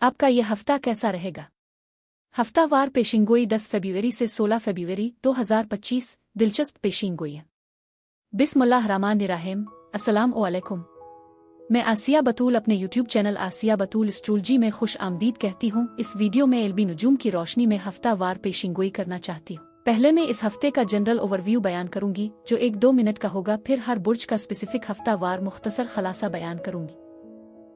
आपका यह हफ्ता कैसा रहेगा? हफ्तावार पेशिंगोई 10 फरवरी से 16 फरवरी 2025 दिलचस्प पेशिंगोई है। बिस्मिल्लाहिर्रहमानिर्रहीम। अस्सलाम वालेकुम। मैं आसिया बतूल अपने YouTube चैनल आसिया बतूल एस्ट्रोलॉजी में खुश आमदीद कहती हूँ। इस वीडियो में एलबी नुजूम की रोशनी में हफ्तावार पेशिंगोई करना चाहती हूँ। पहले मैं इस हफ्ते का जनरल ओवरव्यू बयान करूंगी जो 1-2 मिनट का होगा, फिर हर बुर्ज का स्पेसिफिक हफ्तावार मुख्तसर खलासा बयान करूंगी।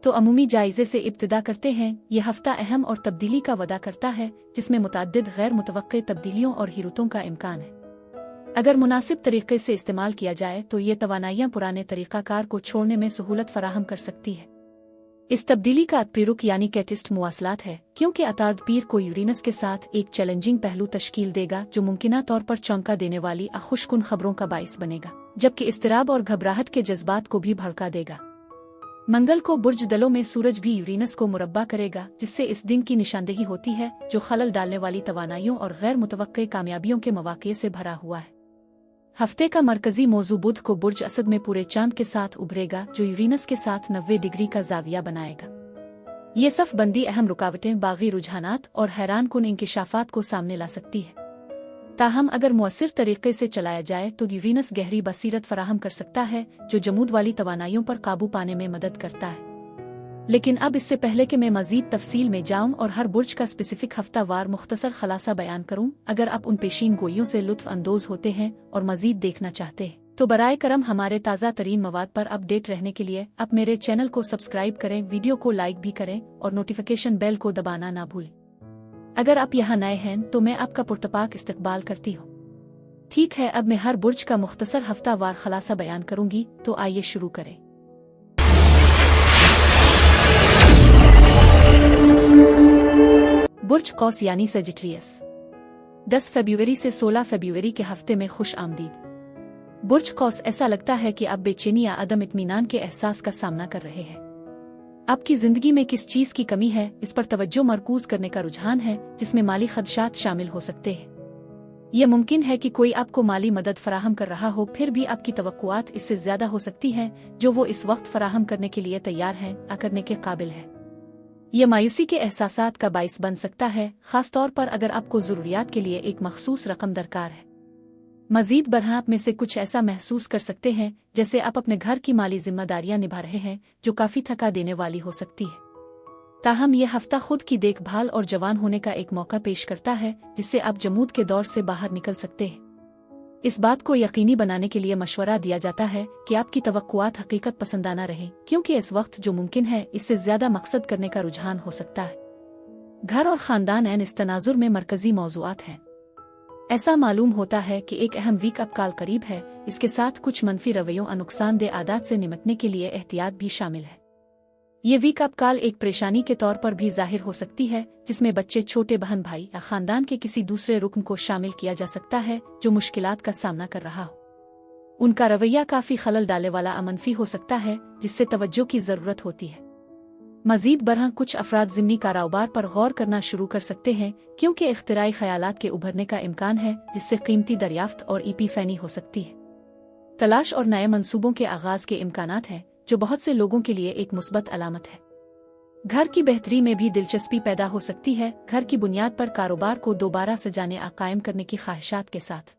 तो अमूमी जायजे से इब्तिदा करते हैं। यह हफ्ता अहम और तब्दीली का वदा करता है, जिसमें मुतअद्दिद गैर मुतवक्के तब्दीलियों और हिरतों का इम्कान है। अगर मुनासिब तरीके से इस्तेमाल किया जाए तो ये तवानाइयाँ पुराने तरीक़ाकार को छोड़ने में सहूलत फराहम कर सकती है। इस तब्दीली का प्रेरुक यानी कैटिस्ट मुवासलात है, क्योंकि अतार्द पीर को यूरेनस के साथ एक चैलेंजिंग पहलू तश्कील देगा जो मुमकिना तौर पर चौंका देने वाली खुशकुन खबरों का बाइस बनेगा, जबकि इस्तिराब और घबराहट के जज्बात को भी भड़का देगा। मंगल को बुर्ज दलों में सूरज भी यूरेनस को मुरब्बा करेगा, जिससे इस दिन की निशानदेही होती है जो खलल डालने वाली तवानाइयों और गैर मुतवक्के कामयाबियों के मौक़े से भरा हुआ है। हफ्ते का मरकजी मौजू बुध को बुर्ज असद में पूरे चांद के साथ उभरेगा, जो यूरेनस के साथ 90 डिग्री का जाविया बनाएगा। ये सफ बंदी अहम रुकावटें, बागी रुझानात और हैरान कुन इंकिशाफात को सामने ला सकती है। ताहम अगर मुअस्सिर तरीके से चलाया जाए तो यूरेनस गहरी बसीरत फराहम कर सकता है, जो जमूद वाली तवानाइयों पर काबू पाने में मदद करता है। लेकिन अब इससे पहले कि मैं मजीद तफसील में जाऊं और हर बुर्ज का स्पेसिफिक हफ्तावार मुख्तसर खलासा बयान करूं, अगर आप उन पेशीन गोइयों से लुत्फ अंदोज होते हैं और मजीद देखना चाहते हैं तो बराए करम हमारे ताज़ा तरीन मवाद पर अपडेट रहने के लिए आप मेरे चैनल को सब्सक्राइब करें, वीडियो को लाइक भी करें और नोटिफिकेशन बेल को दबाना ना भूलें। अगर आप यहाँ नए हैं तो मैं आपका पुरतपाक इस्तकबाल करती हूँ। ठीक है, अब मैं हर बुर्ज का मुख्तसर हफ्तावार खलासा बयान करूंगी, तो आइए शुरू करें। बुर्ज कौस यानी सजिटेरियस 10 फरवरी से 16 फरवरी के हफ्ते में खुश आमदीद। बुर्ज कौस, ऐसा लगता है कि आप बेचैनी या अदम इत्मीनान के एहसास का सामना कर रहे हैं। आपकी जिंदगी में किस चीज की कमी है, इस पर तवज्जो मरकूज करने का रुझान है, जिसमें माली खदशात शामिल हो सकते हैं। यह मुमकिन है कि कोई आपको माली मदद फराहम कर रहा हो, फिर भी आपकी तवक्कुआत इससे ज्यादा हो सकती हैं जो वो इस वक्त फराहम करने के लिए तैयार है या करने के काबिल है। यह मायूसी के एहसासात का बाइस बन सकता है, खास तौर पर अगर आपको जरूरियात के लिए एक मखसूस रकम दरकार है। मजीद बरहा आप में से कुछ ऐसा महसूस कर सकते हैं जैसे आप अपने घर की माली जिम्मेदारियां निभा रहे हैं, जो काफी थका देने वाली हो सकती है। ताहम यह हफ्ता खुद की देखभाल और जवान होने का एक मौका पेश करता है, जिससे आप जमूद के दौर से बाहर निकल सकते हैं। इस बात को यकीनी बनाने के लिए मशवरा दिया जाता है कि आपकी तवक्कुआत हकीकत पसंदाना रहे, क्योंकि इस वक्त जो मुमकिन है इससे ज्यादा मकसद करने का रुझान हो सकता है। घर और खानदान एन इस तनाजुर में मरकजी मौजूआत हैं। ऐसा मालूम होता है कि एक अहम वीक अप काल करीब है। इसके साथ कुछ मनफी रवैयों और नुकसानदेह आदत से निपटने के लिए एहतियात भी शामिल है। ये वीक अप काल एक परेशानी के तौर पर भी जाहिर हो सकती है, जिसमें बच्चे, छोटे बहन भाई या खानदान के किसी दूसरे रुकन को शामिल किया जा सकता है जो मुश्किलात का सामना कर रहा हो। उनका रवैया काफी खलल डालने वाला अमनफी हो सकता है, जिससे तवज्जो की जरूरत होती है। मजीद बरहा कुछ अफराद ज़िमनी कारोबार पर गौर करना शुरू कर सकते हैं, क्योंकि इख्तिराई ख्यालात के उभरने का इम्कान है, जिससे कीमती दरियाफ्त और ईपीफैनी हो सकती है। तलाश और नए मंसूबों के आगाज के इम्कानात हैं, जो बहुत से लोगों के लिए एक मुस्बत अलामत है। घर की बेहतरी में भी दिलचस्पी पैदा हो सकती है, घर की बुनियाद पर कारोबार को दोबारा सजाने या कायम करने की ख्वाहिशात के साथ।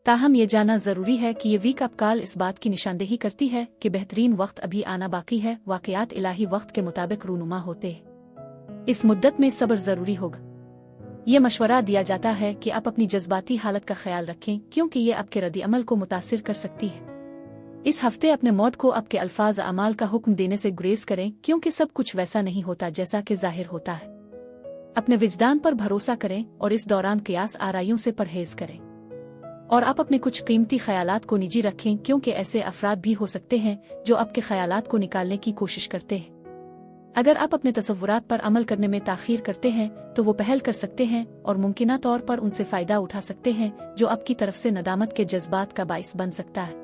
ताहम ये जानना जरूरी है कि ये वीक अप काल इस बात की निशानदेही करती है कि बेहतरीन वक्त अभी आना बाकी है। वाक़यात इलाही वक्त के मुताबिक रूनुमा होते हैं। इस मुद्दत में सब्र जरूरी होगा। ये मशवरा दिया जाता है कि आप अपनी जज्बाती हालत का ख्याल रखें, क्योंकि ये आपके रद्द अमल को मुतासिर कर सकती है। इस हफ्ते अपने मौत को आपके अल्फाज अमाल का हुक्म देने से गुरेज करें, क्योंकि सब कुछ वैसा नहीं होता जैसा कि जाहिर होता है। अपने विजदान पर भरोसा करें और इस दौरान कियास आराइयों से परहेज करें। और आप अपने कुछ कीमती ख्यालात को निजी रखें, क्योंकि ऐसे अफराद भी हो सकते हैं जो आपके ख्यालात को निकालने की कोशिश करते हैं। अगर आप अपने तसव्वुरात पर अमल करने में ताखीर करते हैं तो वो पहल कर सकते हैं और मुमकिना तौर पर उनसे फ़ायदा उठा सकते हैं, जो आपकी तरफ से नदामत के जज्बात का बाइस बन सकता है।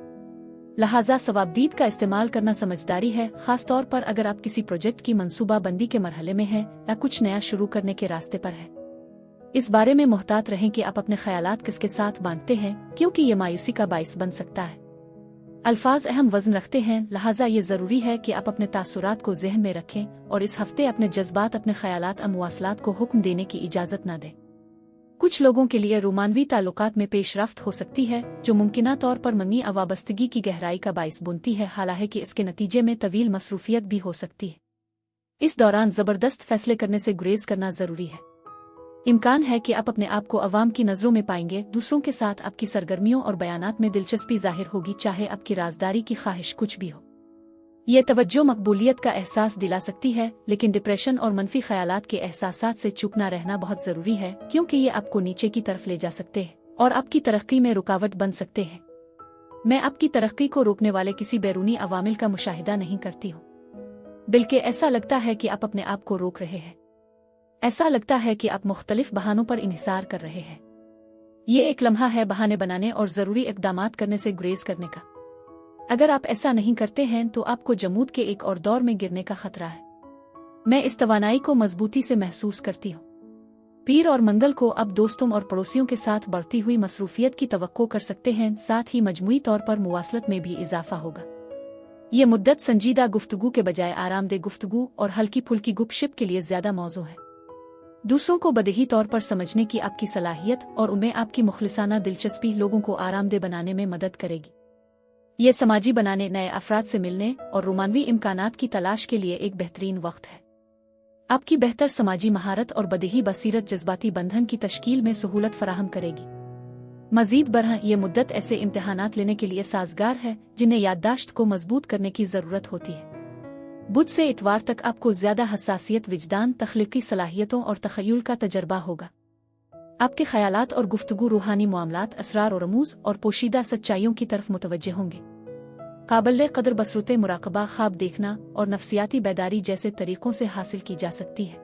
लिहाजा सवाबदीद का इस्तेमाल करना समझदारी है, खास तौर पर अगर आप किसी प्रोजेक्ट की मंसूबा बंदी के मरहले में हैं या कुछ नया शुरू करने के रास्ते पर है। इस बारे में मोहतात रहें कि आप अपने ख्यालात किसके साथ बांटते हैं, क्योंकि ये मायूसी का बाइस बन सकता है। अल्फाज अहम वज़न रखते हैं, लिहाजा ये ज़रूरी है कि आप अपने तासुरात को ज़हन में रखें और इस हफ्ते अपने जज्बात, अपने ख़यालात और मुवासलात को हुक्म देने की इजाज़त न दें। कुछ लोगों के लिए रोमानवी ताल्लुकात में पेशरफ्त हो सकती है, जो मुमकिना तौर पर मनी वाबस्तगी की गहराई का बाइस बुनती है, हालांकि इसके नतीजे में तवील मसरूफियत भी हो सकती है। इस दौरान ज़बरदस्त फैसले करने से गुरेज करना ज़रूरी है। इम्कान है कि आप अपने आप को अवाम की नज़रों में पाएंगे। दूसरों के साथ आपकी सरगर्मियों और बयानात में दिलचस्पी जाहिर होगी, चाहे आपकी राजदारी की ख्वाहिश कुछ भी हो। ये तवज्जो मकबूलियत का एहसास दिला सकती है, लेकिन डिप्रेशन और मनफी ख्यालात के एहसासात से चूकना रहना बहुत ज़रूरी है, क्योंकि ये आपको नीचे की तरफ ले जा सकते हैं और आपकी तरक्की में रुकावट बन सकते हैं। मैं आपकी तरक्की को रोकने वाले किसी बैरूनी अवामिल का मुशाहिदा नहीं करती हूँ, बल्कि ऐसा लगता है कि आप अपने आप को रोक रहे हैं। ऐसा लगता है कि आप मुख्तलिफ बहानों पर इन्हिसार कर रहे हैं। ये एक लम्हा है बहाने बनाने और ज़रूरी इक़दामात करने से गुरेज करने का। अगर आप ऐसा नहीं करते हैं तो आपको जमूद के एक और दौर में गिरने का खतरा है। मैं इस तवानाई को मजबूती से महसूस करती हूँ। पीर और मंगल को अब दोस्तों और पड़ोसियों के साथ बढ़ती हुई मसरूफियत की तवक्को कर सकते हैं, साथ ही मजमूई तौर पर मुवासलत में भी इजाफा होगा। ये मुद्दत संजीदा गुफ्तगू के बजाय आरामदेह गुफ्तगू और हल्की फुल्की गुपशप के लिए ज्यादा मौजू है। दूसरों को बदही तौर पर समझने की आपकी सलाहियत और उनमें आपकी मुखलिसाना दिलचस्पी लोगों को आरामदेह बनाने में मदद करेगी। ये समाजी बनाने, नए अफराद से मिलने और रोमानवी इम्कानात की तलाश के लिए एक बेहतरीन वक्त है। आपकी बेहतर समाजी महारत और बदही बसीरत जज्बाती बंधन की तश्कील में सहूलत फराहम करेगी। मजीद बरह ये मुद्दत ऐसे इम्तिहानात लेने के लिए साजगार है जिन्हें याददाश्त को मजबूत करने की ज़रूरत होती है। बुध से इतवार तक आपको ज्यादा हसासियत, विजदान, तख्लीकी सलाहियतों और तखय्युल का तजर्बा होगा। आपके ख्यालात और गुफ्तगू रूहानी मामलात, असरार और रमूज और पोशीदा सच्चाइयों की तरफ मुतवज्जे होंगे। काबिल कदर बसरते मुराकबा, ख्वाब देखना और नफ्सियाती बेदारी जैसे तरीकों से हासिल की जा सकती है।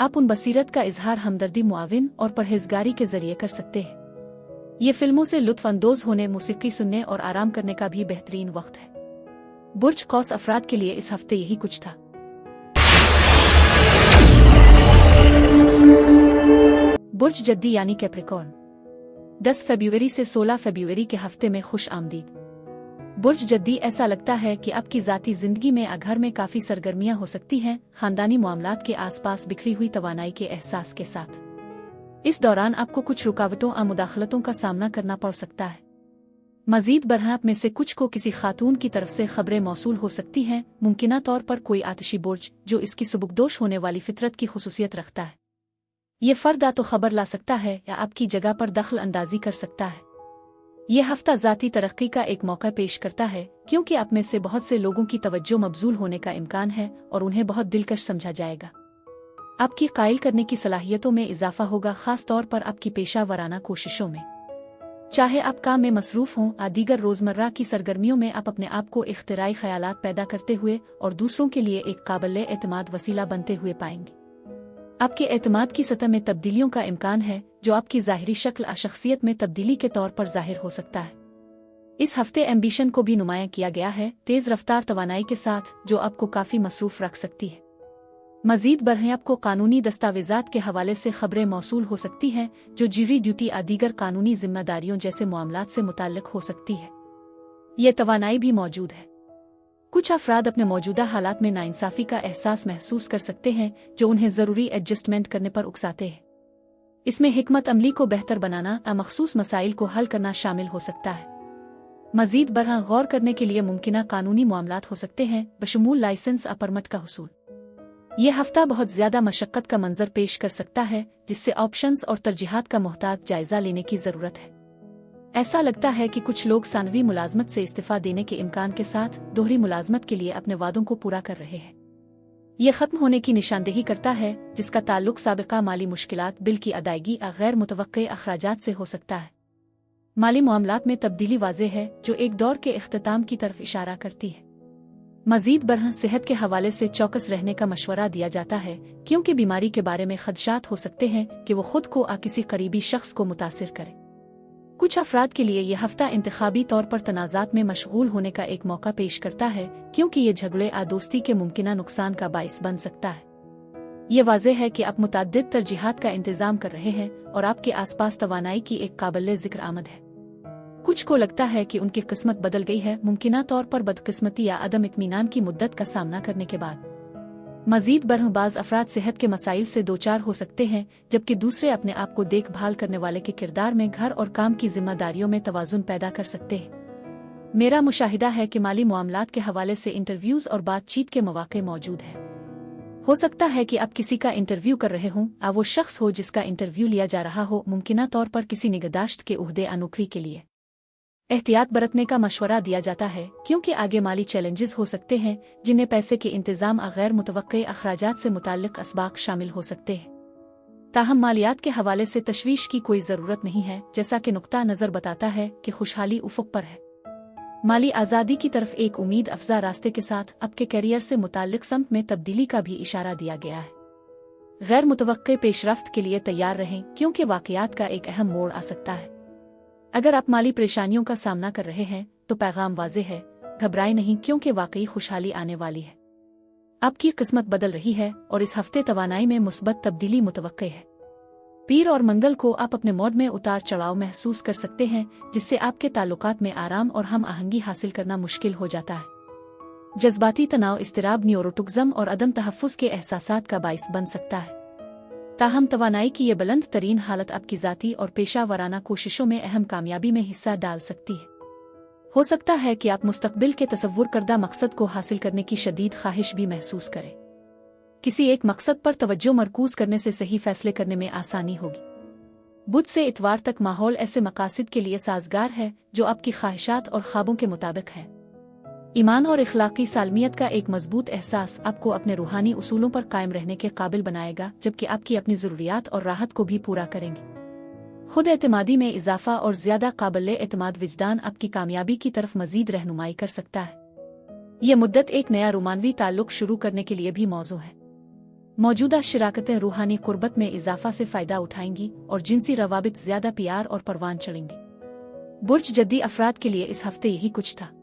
आप उन बसीरत का इजहार हमदर्दी, मुआविन और परहेजगारी के जरिए कर सकते हैं। ये फिल्मों से लुत्फ अंदोज होने, मौसीकी सुनने और आराम करने का भी बेहतरीन वक्त है। बुर्ज कौस अफराद के लिए इस हफ्ते यही कुछ था। बुर्ज जद्दी यानी कैप्रिकॉर्न, 10 फरवरी से 16 फरवरी के हफ्ते में खुश आमदीद। बुर्ज जद्दी, ऐसा लगता है कि आपकी ज़ाती ज़िंदगी में घर में काफ़ी सरगर्मियां हो सकती हैं, खानदानी मामलात के आसपास बिखरी हुई तवानाई के एहसास के साथ। इस दौरान आपको कुछ रुकावटों और मुदाखलतों का सामना करना पड़ सकता है। मजीद बरह आप में से कुछ को किसी खातून की तरफ से खबरें मौसूल हो सकती हैं, मुमकिना तौर पर कोई आतिशी बुर्ज जो इसकी सुबुकदोश होने वाली फितरत की खुसूसियत रखता है। ये फर्द तो खबर ला सकता है या आपकी जगह पर दखल अंदाजी कर सकता है। ये हफ्ता ज़ाती तरक्की का एक मौका पेश करता है, क्योंकि आप में से बहुत से लोगों की तवज्जो मबजूल होने का इम्कान है और उन्हें बहुत दिलकश समझा जाएगा। आपकी कायल करने की सलाहियतों में इजाफा होगा, खास तौर पर आपकी पेशा वराना कोशिशों में। चाहे आप काम में मसरूफ हों या दीगर रोजमर्रा की सरगर्मियों में, आप अपने आप को इख्तिराई ख्यालात पैदा करते हुए और दूसरों के लिए एक काबिल एतमाद वसीला बनते हुए पाएंगे। आपके एतमाद की सतह में तब्दीलियों का इम्कान है, जो आपकी ज़ाहिरी शक्ल और शख्सियत में तब्दीली के तौर पर ज़ाहिर हो सकता है। इस हफ्ते एम्बिशन को भी नुमायां किया गया है, तेज़ रफ्तार तवानाई के साथ, जो आपको काफ़ी मसरूफ रख सकती है। मजीद बरह आपको कानूनी दस्तावेजात के हवाले से खबरें मौसूल हो सकती हैं, जो ज्यूरी ड्यूटी और दीगर कानूनी जिम्मेदारियों जैसे मामलात से मुताल्लिक हो सकती है। ये तवानाई भी मौजूद है। कुछ अफराद अपने मौजूदा हालात में नाइंसाफ़ी का एहसास महसूस कर सकते हैं, जो उन्हें ज़रूरी एडजस्टमेंट करने पर उकसाते हैं। इसमें हिकमत अमली को बेहतर बनाना या मखसूस मसाइल को हल करना शामिल हो सकता है। मजीद बरह गौर करने के लिए मुमकिना कानूनी मामलात हो सकते हैं, बशमूल लाइसेंस और परमिट का हुसूल। ये हफ्ता बहुत ज़्यादा मशक्क़त का मंजर पेश कर सकता है, जिससे ऑप्शंस और तरजीहात का मुहतात जायज़ा लेने की ज़रूरत है। ऐसा लगता है कि कुछ लोग सानवी मुलाजमत से इस्तीफ़ा देने के इम्कान के साथ दोहरी मुलाजमत के लिए अपने वादों को पूरा कर रहे हैं। ये ख़त्म होने की निशानदेही करता है, जिसका ताल्लुक साबिक़ा माली मुश्किलात, बिल की अदायगी और गैर मुतवक्के अखराजात से हो सकता है। माली मामलात में तब्दीली वाज़ेह है, जो एक दौर के इख्तिताम की तरफ इशारा करती है। मजीद बरह सेहत के हवाले से चौकस रहने का मशवरा दिया जाता है, क्योंकि बीमारी के बारे में खदशात हो सकते हैं कि वो खुद को या किसी करीबी शख्स को मुतासिर करे। कुछ अफराद के लिए यह हफ्ता इंतखाबी तौर पर तनाज़ात में मशगूल होने का एक मौका पेश करता है, क्योंकि ये झगड़े या दोस्ती के मुमकिना नुकसान का बाइस बन सकता है। ये वाज़ेह है कि आप मुतअद्दिद तरजीहात का इंतज़ाम कर रहे हैं और आपके आसपास तवानाई की एक काबिल ज़िक्र आमद है। कुछ को लगता है कि उनकी किस्मत बदल गई है, मुमकिना तौर पर बदकिस्मती या अदम इत्मीनान की मुद्दत का सामना करने के बाद। मजीद बरहबाज अफराद सेहत के मसाइल से दोचार हो सकते हैं, जबकि दूसरे अपने आप को देखभाल करने वाले के किरदार में घर और काम की जिम्मेदारियों में तवाज़ुन पैदा कर सकते हैं। मेरा मुशाहिदा है कि माली मामलात के हवाले से इंटरव्यूज और बातचीत के मौके मौजूद हैं। हो सकता है कि आप किसी का इंटरव्यू कर रहे हों, आ वो शख्स हो जिसका इंटरव्यू लिया जा रहा हो मुमकिना तौर पर किसी निगहदाश्त के उहदे या नौकरी के लिए। एहतियात बरतने का मशवरा दिया जाता है, क्योंकि आगे माली चैलेंजेस हो सकते हैं जिन्हें पैसे के इंतजाम और गैर मुतवक्के अखराजात से मुताल्लिक असबाक शामिल हो सकते हैं। ताहम मालियात के हवाले से तशवीश की कोई ज़रूरत नहीं है, जैसा कि नुक्ता नज़र बताता है कि खुशहाली उफ़ुक़ पर है। माली आज़ादी की तरफ एक उम्मीद अफजा रास्ते के साथ आपके कैरियर से मुताल्लिक समत में तब्दीली का भी इशारा दिया गया है। गैर मुतवक्के पेशरफ्त के लिए तैयार रहें, क्योंकि वाक़यात का एक अहम मोड़ आ सकता है। अगर आप माली परेशानियों का सामना कर रहे हैं तो पैगाम वाज़ेह है, घबराएं नहीं, क्योंकि वाकई खुशहाली आने वाली है। आपकी किस्मत बदल रही है और इस हफ्ते तवानाई में मुस्बत तब्दीली मुतवक्के है। पीर और मंगल को आप अपने मूड में उतार चढ़ाव महसूस कर सकते हैं, जिससे आपके ताल्लुकात में आराम और हम आहंगी हासिल करना मुश्किल हो जाता है। जज्बाती तनाव, इस्तिराब, न्यूरोटिज़म और अदम तहफ़्फ़ुज़ के एहसासात का बाइस बन सकता है। ताहम तवानाई की ये बुलंद तरीन हालत आपकी ज़ाती और पेशा वराना कोशिशों में अहम कामयाबी में हिस्सा डाल सकती है। हो सकता है कि आप मुस्तक़बिल के तसव्वुर करदा मकसद को हासिल करने की शदीद ख्वाहिश भी महसूस करें। किसी एक मकसद पर तवज्जो मरकूज करने से सही फैसले करने में आसानी होगी। बुध से इतवार तक माहौल ऐसे मकासद के लिए साजगार है जो आपकी ख्वाहिशात और ख्वाबों के मुताबिक है। ईमान और इखलाकी सालमियत का एक मजबूत एहसास आपको अपने रूहानी उसूलों पर कायम रहने के काबिल बनाएगा, जबकि आपकी अपनी ज़रूरियात और राहत को भी पूरा करेंगे। खुद एतमादी में इजाफा और ज़्यादा काबिल एतमाद विजदान आपकी कामयाबी की तरफ मजीद रहनुमाई कर सकता है। यह मुद्दत एक नया रोमानवी ताल्लुक शुरू करने के लिए भी मौजू है। मौजूदा शिराकतें रूहानी कुर्बत में इजाफा से फ़ायदा उठाएंगी और जिनसी रवाबित ज़्यादा प्यार और परवान चढ़ेंगी। बुर्ज जद्दी अफराद के लिए इस हफ्ते यही कुछ था।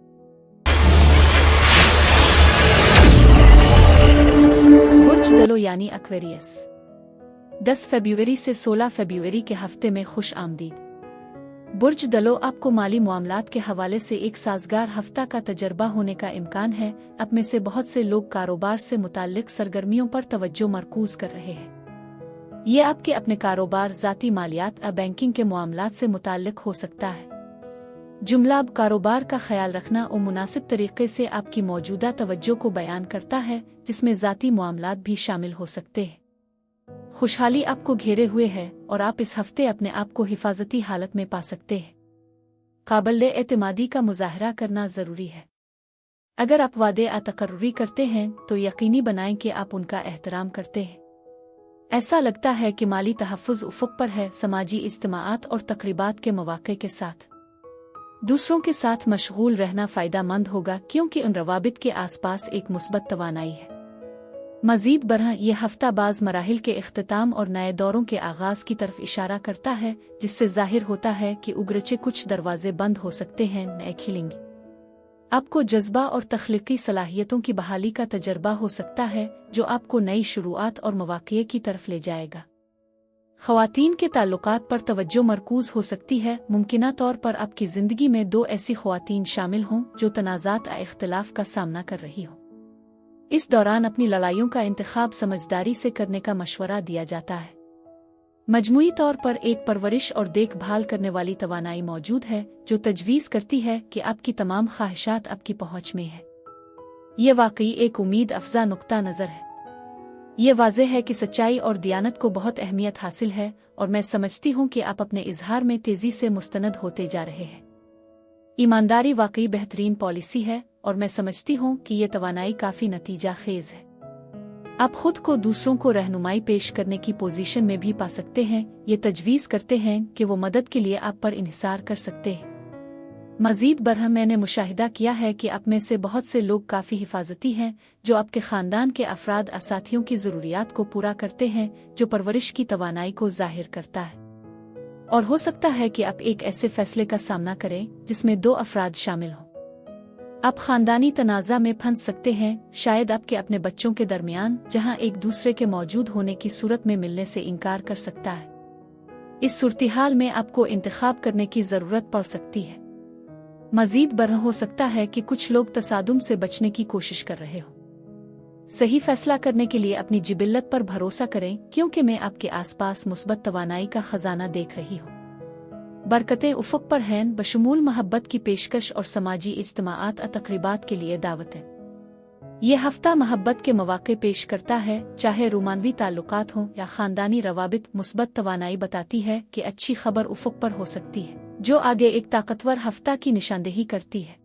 बुर्ज दलो यानी एक्वेरियस, 10 फरवरी से 16 फरवरी के हफ्ते में खुश आमदीद। बुर्ज दलो, आपको माली मामलात के हवाले से एक साजगार हफ्ता का तजर्बा होने का इम्कान है। अब में से बहुत से लोग कारोबार से मुताल्लिक सरगर्मियों पर तवज्जो मरकूज कर रहे हैं। ये आपके अपने कारोबार, ज़ाती मालियात या बैंकिंग के मामलात से मुताल्लिक हो सकता है। जुमला अब कारोबार का ख्याल रखना और मुनासिब तरीके से आपकी मौजूदा तवज्जो को बयान करता है, जिसमें ज़ाती मामलात भी शामिल हो सकते हैं। खुशहाली आपको घेरे हुए है और आप इस हफ्ते अपने आप को हिफाजती हालत में पा सकते हैं। काबिल एतमादी का मुजाहरा करना ज़रूरी है। अगर आप वादे या तकर्री करते हैं तो यकीनी बनाएं कि आप उनका एहतराम करते हैं। ऐसा लगता है कि माली तहफ़्फ़ुज़ उफ़ुक़ पर है। समाजी इज्तिमाआत और तक़रीबात के मौक़े के साथ दूसरों के साथ मशगूल रहना फ़ायदा मंद होगा, क्योंकि उन रवाबित के आसपास एक मुस्बत तवानाई है। मज़ीद बरह यह हफ्ता बाज़ मराहिल के इख्तिताम और नए दौरों के आगाज़ की तरफ इशारा करता है, जिससे ज़ाहिर होता है कि उगरचे कुछ दरवाजे बंद हो सकते हैं, नए खिलेंगे। आपको जज्बा और तख्लीकी सलाहियतों की बहाली का तजर्बा हो सकता है, जो आपको नई शुरुआत और मवाक़े की तरफ ले जाएगा। ख़वातीन के ताल्लुकात पर तवज्जो मरकूज हो सकती है। मुमकिना तौर पर आपकी ज़िंदगी में 2 ऐसी ख़वातीन शामिल हों जो तनाज़ात या इख्तिलाफ़ का सामना कर रही हों। इस दौरान अपनी लड़ाइयों का इंतखाब समझदारी से करने का मशवरा दिया जाता है। मजमूई तौर पर एक परवरिश और देखभाल करने वाली तवानाई मौजूद है, जो तजवीज़ करती है कि आपकी तमाम ख्वाहिशात आपकी पहुँच में है। ये वाकई एक उम्मीद अफजा नुक्ता नज़र है। ये वाज़ेह है कि सच्चाई और दियानत को बहुत अहमियत हासिल है, और मैं समझती हूँ कि आप अपने इजहार में तेज़ी से मुस्तनद होते जा रहे हैं। ईमानदारी वाकई बेहतरीन पॉलिसी है, और मैं समझती हूँ कि ये तवानाई काफ़ी नतीजा खेज है। आप खुद को दूसरों को रहनुमाई पेश करने की पोजीशन में भी पा सकते हैं। ये तजवीज़ करते हैं कि वो मदद के लिए आप पर इन्हिसार कर सकते हैं। मज़ीद बरह मैंने मुशाहिदा किया है कि आप में से बहुत से लोग काफ़ी हिफाजती हैं, जो आपके ख़ानदान के अफराद और साथियों की ज़रूरियात को पूरा करते हैं, जो परवरिश की तवानाई को ज़ाहिर करता है। और हो सकता है कि आप एक ऐसे फैसले का सामना करें जिसमें 2 अफराद शामिल हों। आप ख़ानदानी तनाज़ा में फंस सकते हैं, शायद आपके अपने बच्चों के दरमियान, जहां एक दूसरे के मौजूद होने की सूरत में मिलने से इनकार कर सकता है। इस सूरत-ए-हाल में आपको इंतखाब करने की ज़रूरत पड़ सकती है। मजीद बर हो सकता है कि कुछ लोग तसादुम से बचने की कोशिश कर रहे हो। सही फैसला करने के लिए अपनी जिबिल्लत पर भरोसा करें, क्योंकि मैं आपके आसपास मुस्बत तवानाई का खजाना देख रही हूँ। बरकतें उफ़क़ पर हैं, बशमूल मोहब्बत की पेशकश और समाजी इज्तिमाआत तक़रीबात के लिए दावतें। ये हफ्ता मोहब्बत के मौक़े पेश करता है, चाहे रोमानवी ताल्लुकात हों या ख़ानदानी रवाबित। मुस्बत तवानाई बताती है कि अच्छी खबर उफ़क़ पर हो सकती है, जो आगे एक ताकतवर हफ्ता की निशानदेही करती है।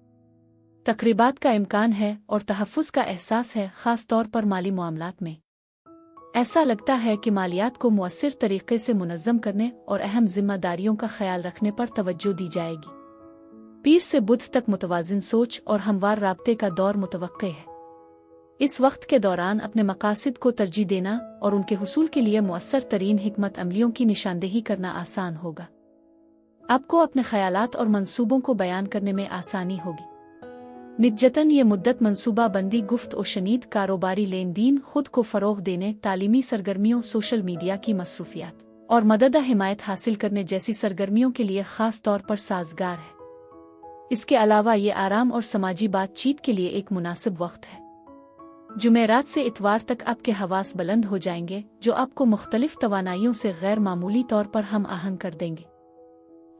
तक़रीबात का इम्कान है और तहफ़्फ़ुज़ का एहसास है, ख़ास तौर पर माली मामलात में। ऐसा लगता है कि मालियात को मुअस्सिर तरीक़े से मुनज़्ज़म करने और अहम ज़िम्मेदारियों का ख्याल रखने पर तवज्जो दी जाएगी। पीर से बुध तक मुतवाज़िन सोच और हमवार राब्ते का दौर मुतवक्के है। इस वक्त के दौरान अपने मकासद को तरजीह देना और उनके हुसूल के लिए मुअस्सर तरीन हिकमत अमलियों की निशानदेही करना आसान होगा। आपको अपने ख़यालात और मंसूबों को बयान करने में आसानी होगी। निजतन ये मुद्दत मंसूबा बंदी, गुफ्त और शनीद, कारोबारी लेन देन, खुद को फ़रोग़ देने, तालीमी सरगर्मियों, सोशल मीडिया की मसरूफियात और मदद हिमायत हासिल करने जैसी सरगर्मियों के लिए ख़ास तौर पर साजगार है। इसके अलावा ये आराम और समाजी बातचीत के लिए एक मुनासिब वक्त है। जुमेरात से इतवार तक आपके हवास बुलंद हो जाएंगे, जो आपको मुख्तलिफ तवानाइयों से गैर मामूली तौर पर हम आहंग कर देंगे।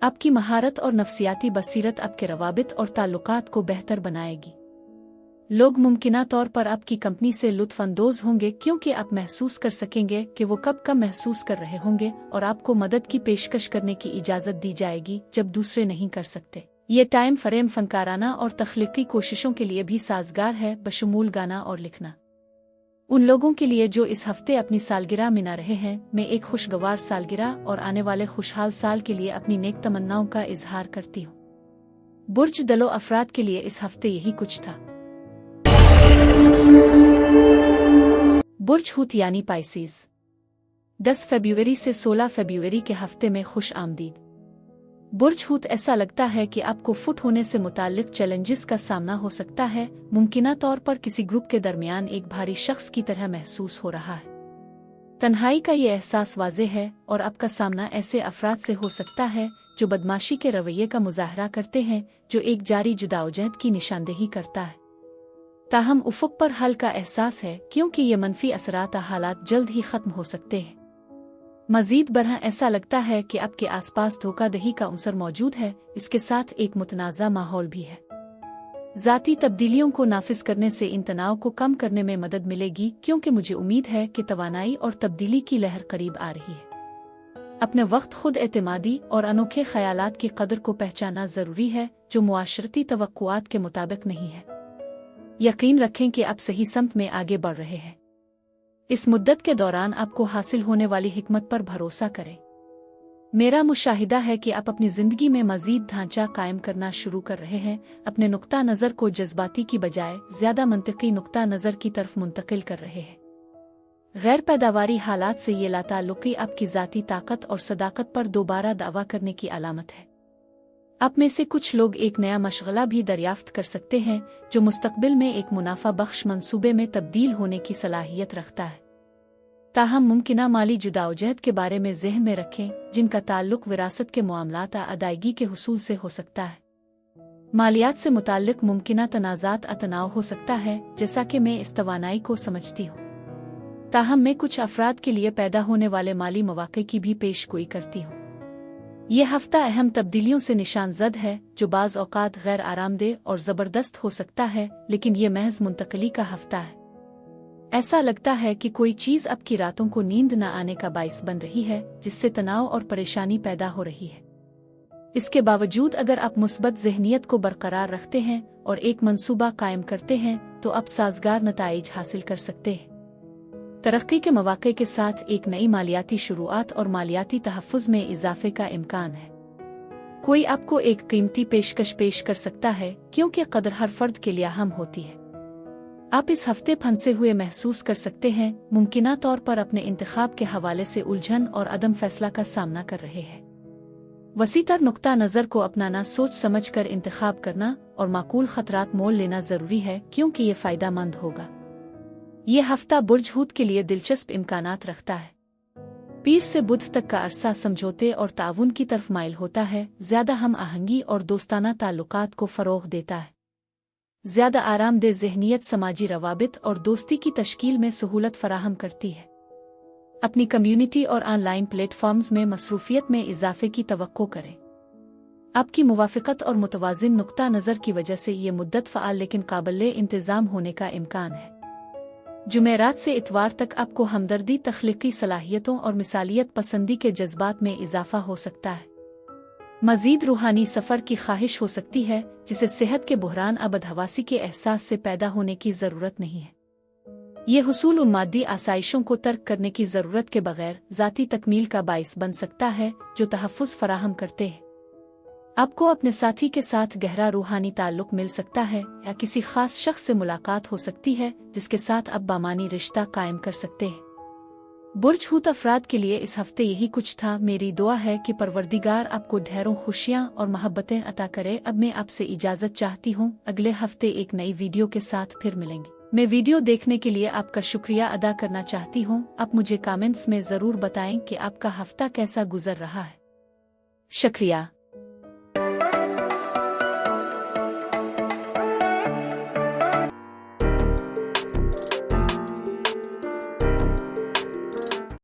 आपकी महारत और नफ्सियाती बसीरत आपके रवाबित और ताल्लुकात को बेहतर बनाएगी। लोग मुमकिना तौर पर आपकी कंपनी से लुत्फ़ अंदोज़ होंगे, क्योंकि आप महसूस कर सकेंगे कि वो कब महसूस कर रहे होंगे, और आपको मदद की पेशकश करने की इजाज़त दी जाएगी जब दूसरे नहीं कर सकते। ये टाइम फ्रेम फनकाराना और तख्लीकी कोशिशों के लिए भी साजगार है, बशमूल गाना और लिखना। उन लोगों के लिए जो इस हफ्ते अपनी सालगिरह मना रहे हैं, मैं एक खुशगवार सालगिरह और आने वाले खुशहाल साल के लिए अपनी नेक तमन्नाओं का इजहार करती हूँ। बुर्ज दलो अफराद के लिए इस हफ्ते यही कुछ था। बुर्ज हूत यानी पाइसीज, 10 फरवरी से 16 फरवरी के हफ्ते में खुश आमदीद। बुर्ज हूत, ऐसा लगता है कि आपको फुट होने से मुताल्लिक चैलेंजेस का सामना हो सकता है। मुमकिना तौर पर किसी ग्रुप के दरमियान एक भारी शख्स की तरह महसूस हो रहा है। तन्हाई का ये एहसास वाज़ेह है और आपका सामना ऐसे अफराद से हो सकता है जो बदमाशी के रवैये का मुजाहरा करते हैं, जो एक जारी जुदाओजहद की निशानदेही करता है। ताहम उफ़क़ पर हल का एहसास है, क्योंकि ये मनफी असरात हालात जल्द ही ख़त्म हो सकते हैं। मजीद बरह ऐसा लगता है कि आपके आसपास धोखाधड़ी का अंसर मौजूद है। इसके साथ एक मुतनाज़ा माहौल भी है। ज़ाती तब्दीलियों को नाफिज करने से इन तनाव को कम करने में मदद मिलेगी, क्योंकि मुझे उम्मीद है कि तवानाई और तब्दीली की लहर करीब आ रही है। अपने वक्त खुद एतमादी और अनोखे ख्यालात की कदर को पहचाना ज़रूरी है, जो मुआशरती तवक्कुआत के मुताबिक नहीं है। यकीन रखें कि आप सही समत में आगे बढ़ रहे हैं। इस मुद्दत के दौरान आपको हासिल होने वाली हिकमत पर भरोसा करें। मेरा मुशाहिदा है कि आप अपनी ज़िंदगी में मज़ीद ढांचा कायम करना शुरू कर रहे हैं, अपने नुक्ता नज़र को जज्बाती की बजाय ज़्यादा मंतकी नुक्ता नज़र की तरफ मुंतकिल कर रहे हैं। गैर पैदावारी हालात से ये लाताल्लुकी आपकी ज़ाती ताकत और सदाकत पर दोबारा दावा करने की अलामत है। आप में से कुछ लोग एक नया मशगला भी दरियाफ्त कर सकते हैं, जो मुस्तकबिल में एक मुनाफा बख्श मंसूबे में तब्दील होने की सलाहियत रखता है। ताहम मुमकिना माली जुदाओजहद के बारे में ज़हन में रखें, जिनका ताल्लुक विरासत के मामलात अदायगी के हुसूल से हो सकता है। मालियात से मुताल्लिक मुमकिना तनाज़ात तनाव हो सकता है, जैसा कि मैं इस तवानाई को समझती हूँ। ताहम मैं कुछ अफराद के लिए पैदा होने वाले माली मौक़े की भी पेशगोई करती हूँ। ये हफ्ता अहम तब्दीलियों से निशानज़द है, जो बाज़ औक़ात गैर आरामदेह और ज़बरदस्त हो सकता है, लेकिन ये महज मुंतकली का हफ्ता है। ऐसा लगता है कि कोई चीज़ आपकी रातों को नींद न आने का बाइस बन रही है, जिससे तनाव और परेशानी पैदा हो रही है। इसके बावजूद अगर आप मुस्बत ज़हनियत को बरकरार रखते हैं और एक मंसूबा कायम करते हैं, तो आप साज़गार नताइज हासिल कर सकते हैं। तरक्की के मौक़े के साथ एक नई मालियाती शुरुआत और मालियाती तहफ़्फ़ुज़ में इजाफे का इम्कान है। कोई आपको एक कीमती पेशकश पेश कर सकता है, क्योंकि कदर हर फर्द के लिए अहम होती है। आप इस हफ्ते फंसे हुए महसूस कर सकते हैं, मुमकिना तौर पर अपने इंतखाब के हवाले से उलझन और अदम फैसला का सामना कर रहे हैं। वसीतर नुक्ता नज़र को अपनाना, सोच समझ कर इंतखाब करना और माकूल खतरात मोल लेना ज़रूरी है, क्योंकि ये फ़ायदेमंद होगा। ये हफ्ता बुर्ज हूत के लिए दिलचस्प इम्कानात रखता है। पीर से बुध तक का अरसा समझौते और ताउन की तरफ माइल होता है, ज़्यादा हम आहंगी और दोस्ताना ताल्लुकात को फ़रोग़ देता है। ज़्यादा आरामदेह ज़हनियत समाजी रवाबित और दोस्ती की तश्कील में सहूलत फराहम करती है। अपनी कम्युनिटी और ऑनलाइन प्लेटफॉर्म्स में मसरूफियत में इजाफे की तवक्को करें। आपकी मुवाफ़िक़त और मुतवाज़िन नुक्ता नज़र की वजह से ये मुद्दत फ़आल लेकिन काबिले इंतज़ाम होने का इम्कान है। जुमेरात से इतवार तक आपको हमदर्दी, तख्लीकी सलाहियतों और मिसालियत पसंदी के जज्बात में इजाफा हो सकता है। मज़ीद रूहानी सफ़र की ख्वाहिश हो सकती है, जिसे सेहत के बुहरान अबदहवासी के एहसास से पैदा होने की ज़रूरत नहीं है। ये हुसूल उन मादी आसाइशों को तर्क करने की ज़रूरत के बगैर ज़ाती तकमील का बाइस बन सकता है जो तहफ़्फ़ुज़ फराहम करते हैं। आपको अपने साथी के साथ गहरा रूहानी ताल्लुक़ मिल सकता है या किसी ख़ास शख्स से मुलाकात हो सकती है जिसके साथ आप बामानी रिश्ता कायम कर सकते हैं। बुर्ज हूत अफराद के लिए इस हफ्ते यही कुछ था। मेरी दुआ है कि परवरदिगार आपको ढेरों खुशियाँ और मोहब्बतें अता करे। अब मैं आपसे इजाज़त चाहती हूँ। अगले हफ्ते एक नई वीडियो के साथ फिर मिलेंगे। मैं वीडियो देखने के लिए आपका शुक्रिया अदा करना चाहती हूँ। आप मुझे कमेंट्स में ज़रूर बताएं कि आपका हफ्ता कैसा गुजर रहा है। शुक्रिया।